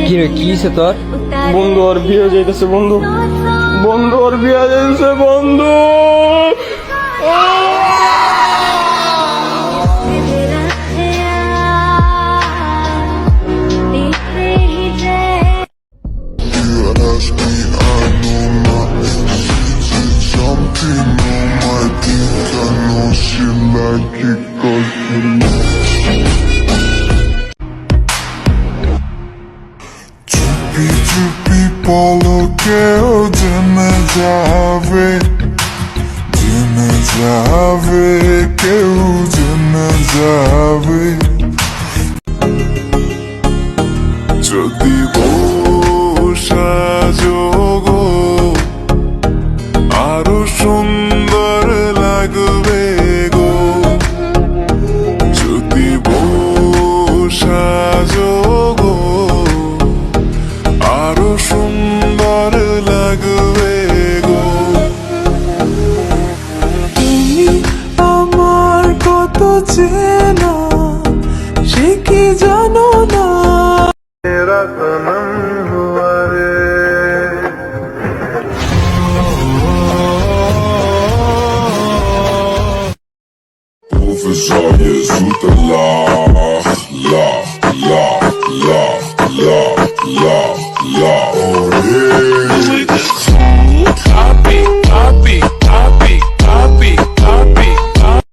কিরে কি হইছে তোর? বন্ধু ওর বিয়ে যাইতেছে বন্ধু, বন্ধু ওর বিয়ে যাইতেছে বন্ধু। चुपी चुपी पलके ओ जन जावे केहू जन जावे।